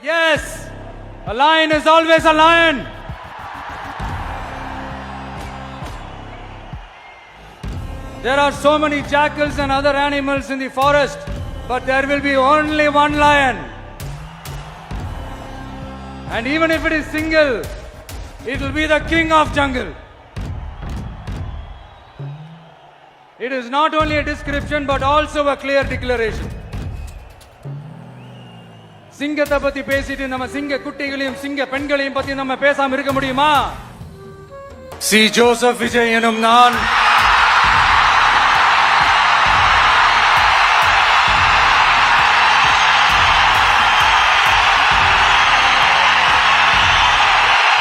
Yes, a lion is always a lion. There are so many jackals and other animals in the forest, but there will be only one lion. And even if it is single, it will be the king of jungle. It is not only a description but also a clear declaration. சிங்கத்தை பத்தி பேசிட்டு நம்ம சிங்க குட்டிகளையும் சிங்க பெண்களையும் பத்தி நம்ம பேசாம இருக்க முடியுமா? சி ஜோசப் விஜய் எனும் நான்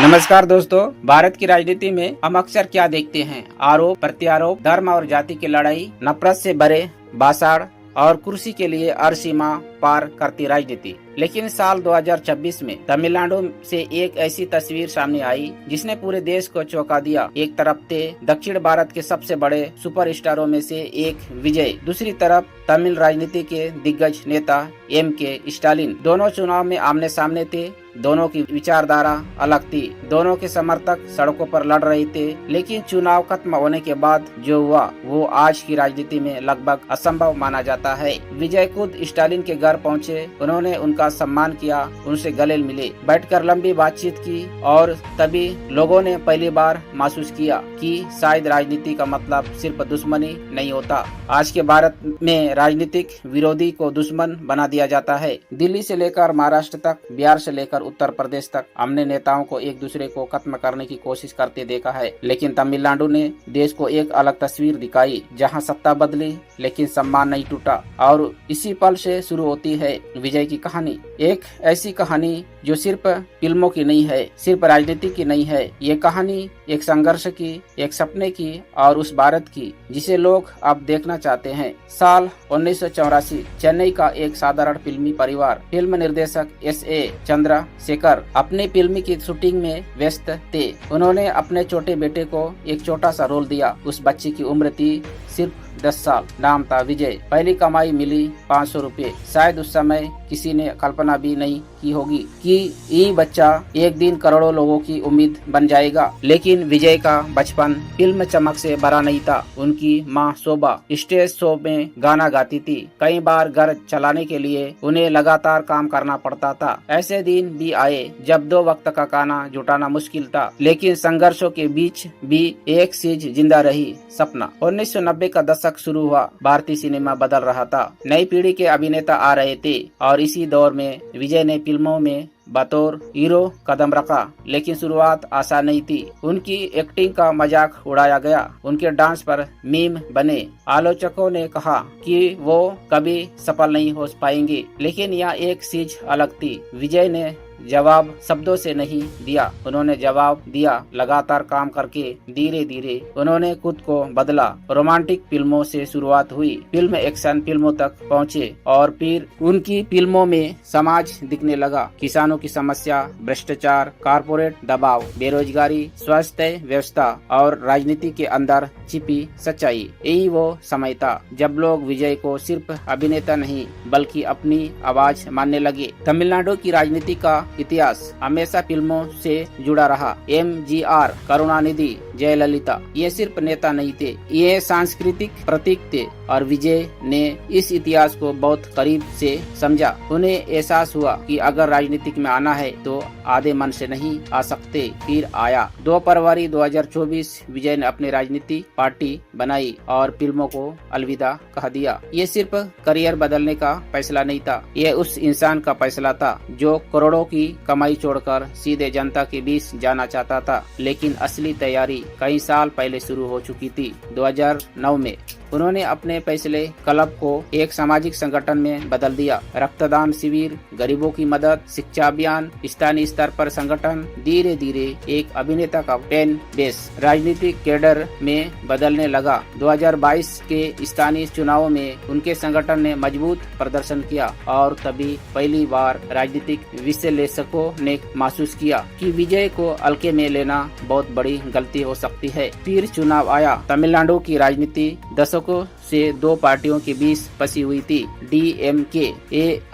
नमस्कार दोस्तों, भारत की राजनीति में हम अक्सर क्या देखते हैं? आरोप प्रत्यारोप, धर्म और जाति की लड़ाई, नफरत से भरे भाषण और कुर्सी के लिए हर सीमा पार करती राजनीति। लेकिन साल 2026 में तमिलनाडु से एक ऐसी तस्वीर सामने आई जिसने पूरे देश को चौंका दिया। एक तरफ थे दक्षिण भारत के सबसे बड़े सुपरस्टारों में से एक विजय, दूसरी तरफ तमिल राजनीति के दिग्गज नेता M.K. स्टालिन। दोनों चुनाव में आमने सामने थे, दोनों की विचारधारा अलग थी, दोनों के समर्थक सड़कों पर लड़ रहे थे। लेकिन चुनाव खत्म होने के बाद जो हुआ वो आज की राजनीति में लगभग असंभव माना जाता है। विजय खुद स्टालिन के घर पहुंचे, उन्होंने उनका सम्मान किया, उनसे गले मिले, बैठकर लंबी बातचीत की और तभी लोगों ने पहली बार महसूस किया कि शायद राजनीति का मतलब सिर्फ दुश्मनी नहीं होता। आज के भारत में राजनीतिक विरोधी को दुश्मन बना दिया जाता है। दिल्ली से लेकर महाराष्ट्र तक, बिहार से लेकर उत्तर प्रदेश तक हमने नेताओं को एक दूसरे को खत्म करने की कोशिश करते देखा है। लेकिन तमिलनाडु ने देश को एक अलग तस्वीर दिखाई, जहां सत्ता बदली लेकिन सम्मान नहीं टूटा। और इसी पल से शुरू होती है विजय की कहानी। एक ऐसी कहानी जो सिर्फ फिल्मों की नहीं है, सिर्फ राजनीति की नहीं है। ये कहानी एक संघर्ष की, एक सपने की और उस भारत की जिसे लोग अब देखना चाहते हैं। साल 1984, चेन्नई का एक साधारण फिल्मी परिवार, फिल्म निर्देशक S.A. चंद्रशेखर अपनी फिल्म की शूटिंग में व्यस्त थे। उन्होंने अपने छोटे बेटे को एक छोटा सा रोल दिया। उस बच्चे की उम्र थी सिर्फ 10 साल। नाम था विजय। पहली कमाई मिली 500 रुपए। शायद उस समय किसी ने कल्पना भी नहीं की होगी कि ये बच्चा एक दिन करोड़ों लोगों की उम्मीद बन जाएगा। लेकिन विजय का बचपन फिल्म चमक से भरा नहीं था। उनकी माँ शोभा स्टेज शो में गाना गाती थी। कई बार घर चलाने के लिए उन्हें लगातार काम करना पड़ता था। ऐसे दिन भी आए जब 2 वक्त का खाना जुटाना मुश्किल था। लेकिन संघर्षों के बीच भी एक चीज जिंदा रही, सपना। 1990 का दशक शुरू हुआ। भारतीय सिनेमा बदल रहा था। नई पीढ़ी के अभिनेता आ रहे थे और इसी दौर में विजय ने फिल्मों में बतौर हीरो कदम रखा। लेकिन शुरुआत आसान नहीं थी। उनकी एक्टिंग का मजाक उड़ाया गया, उनके डांस पर मीम बने। आलोचकों ने कहा कि वो कभी सफल नहीं हो पाएंगे। लेकिन यहाँ एक चीज अलग थी। विजय ने जवाब शब्दों से नहीं दिया, उन्होंने जवाब दिया लगातार काम करके। धीरे धीरे उन्होंने खुद को बदला। रोमांटिक फिल्मों से शुरुआत हुई, फिल्म एक्शन फिल्मों तक पहुँचे और फिर उनकी फिल्मों में समाज दिखने लगा। किसानों की समस्या, भ्रष्टाचार, कारपोरेट दबाव, बेरोजगारी, स्वास्थ्य व्यवस्था और राजनीति के अंदर छिपी सच्चाई। यही वो समय था जब लोग विजय को सिर्फ अभिनेता नहीं बल्कि अपनी आवाज मानने लगे। तमिलनाडु की राजनीति का इतिहास हमेशा फिल्मों से जुड़ा रहा। MGR, करुणानिधि, जयललिता ये सिर्फ नेता नहीं थे, ये सांस्कृतिक प्रतीक थे। और विजय ने इस इतिहास को बहुत करीब से समझा। उन्हें एहसास हुआ कि अगर राजनीतिक में आना है तो आधे मन से नहीं आ सकते। फिर आया 2 फरवरी 2024। विजय ने अपनी राजनीति पार्टी बनाई और फिल्मों को अलविदा कह दिया। ये सिर्फ करियर बदलने का फैसला नहीं था, ये उस इंसान का फैसला था जो करोड़ों की कमाई छोड़कर सीधे जनता के बीच जाना चाहता था। लेकिन असली तैयारी कई साल पहले शुरू हो चुकी थी। 2009 में उन्होंने अपने फैसले क्लब को एक सामाजिक संगठन में बदल दिया। रक्तदान शिविर, गरीबों की मदद, शिक्षा अभियान, स्थानीय स्तर पर संगठन। धीरे धीरे एक अभिनेता का फैन बेस राजनीतिक कैडर में बदलने लगा। 2022 के स्थानीय चुनावों में उनके संगठन ने मजबूत प्रदर्शन किया और तभी पहली बार राजनीतिक विश्लेषकों ने महसूस किया कि विजय को हल्के में लेना बहुत बड़ी गलती हो सकती है। फिर चुनाव आया। तमिलनाडु की राजनीति दशकों से दो पार्टियों के बीच फंसी हुई थी, DMK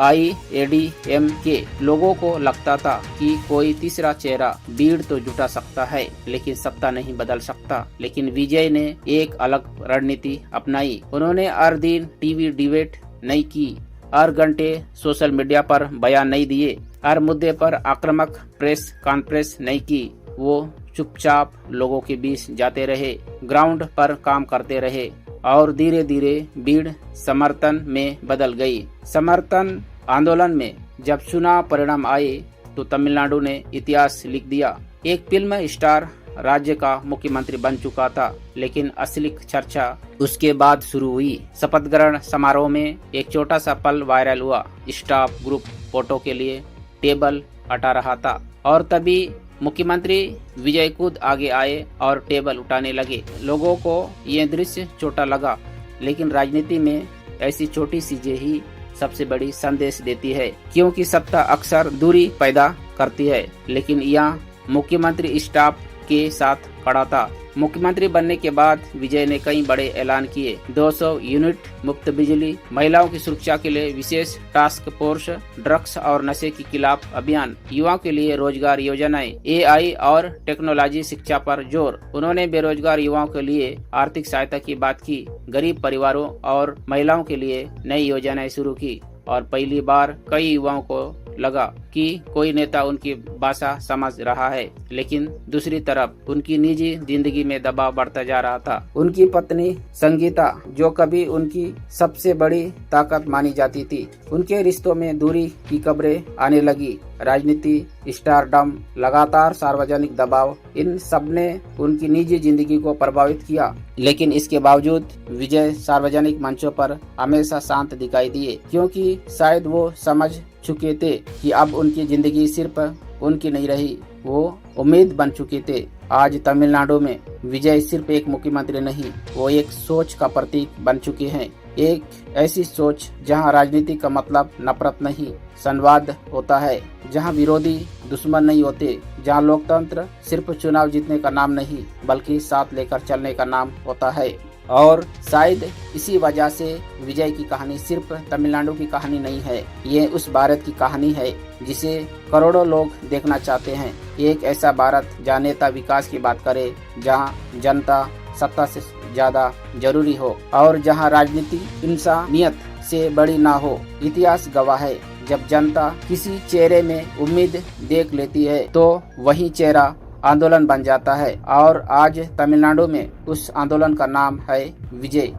AIADMK। लोगों को लगता था कि कोई तीसरा चेहरा भीड़ तो जुटा सकता है लेकिन सत्ता नहीं बदल सकता। लेकिन विजय ने एक अलग रणनीति अपनाई। उन्होंने हर दिन टीवी डिबेट नहीं की, हर घंटे सोशल मीडिया पर बयान नहीं दिए, हर मुद्दे पर आक्रामक प्रेस कॉन्फ्रेंस नहीं की। वो चुपचाप लोगों के बीच जाते रहे, ग्राउंड पर काम करते रहे और धीरे धीरे भीड़ समर्थन में बदल गई। समर्थन आंदोलन में जब चुनाव परिणाम आए तो तमिलनाडु ने इतिहास लिख दिया। एक फिल्म स्टार राज्य का मुख्यमंत्री बन चुका था, लेकिन असली चर्चा उसके बाद शुरू हुई। शपथ ग्रहण समारोह में एक छोटा सा पल वायरल हुआ। स्टाफ ग्रुप फोटो के लिए टेबल हटा रहा था और तभी मुख्यमंत्री विजय खुद आगे आए और टेबल उठाने लगे। लोगों को ये दृश्य छोटा लगा, लेकिन राजनीति में ऐसी छोटी चीजें ही सबसे बड़ी संदेश देती है, क्योंकि सत्ता अक्सर दूरी पैदा करती है। लेकिन यहाँ मुख्यमंत्री स्टाफ के साथ खड़ा था। मुख्यमंत्री बनने के बाद विजय ने कई बड़े ऐलान किए। 200 यूनिट मुफ्त बिजली, महिलाओं की सुरक्षा के लिए विशेष टास्क फोर्स, ड्रग्स और नशे के खिलाफ अभियान, युवाओं के लिए रोजगार योजनाएं, AI और टेक्नोलॉजी शिक्षा पर जोर। उन्होंने बेरोजगार युवाओं के लिए आर्थिक सहायता की बात की, गरीब परिवारों और महिलाओं के लिए नई योजनाएं शुरू की और पहली बार कई युवाओं को लगा कि कोई नेता उनकी भाषा समझ रहा है। लेकिन दूसरी तरफ उनकी निजी जिंदगी में दबाव बढ़ता जा रहा था। उनकी पत्नी संगीता, जो कभी उनकी सबसे बड़ी ताकत मानी जाती थी, उनके रिश्तों में दूरी की खबरें आने लगी। राजनीति, स्टारडम, लगातार सार्वजनिक दबाव, इन सब ने उनकी निजी जिंदगी को प्रभावित किया। लेकिन इसके बावजूद विजय सार्वजनिक मंचों पर हमेशा शांत दिखाई दिए, क्योंकि शायद वो समझ चुके थे कि अब उनकी जिंदगी सिर्फ उनकी नहीं रही, वो उम्मीद बन चुके थे। आज तमिलनाडु में विजय सिर्फ एक मुख्यमंत्री नहीं, वो एक सोच का प्रतीक बन चुके हैं। एक ऐसी सोच जहां राजनीति का मतलब नफरत नहीं, संवाद होता है, जहां विरोधी दुश्मन नहीं होते, जहां लोकतंत्र सिर्फ चुनाव जीतने का नाम नहीं बल्कि साथ लेकर चलने का नाम होता है। और शायद इसी वजह से विजय की कहानी सिर्फ तमिलनाडु की कहानी नहीं है, ये उस भारत की कहानी है जिसे करोड़ों लोग देखना चाहते हैं। एक ऐसा भारत जहाँ नेता विकास की बात करे, जहाँ जनता सत्ता से ज्यादा जरूरी हो और जहाँ राजनीति इंसानियत से बड़ी ना हो। इतिहास गवाह है, जब जनता किसी चेहरे में उम्मीद देख लेती है तो वही चेहरा आंदोलन बन जाता है। और आज तमिलनाडु में उस आंदोलन का नाम है विजय।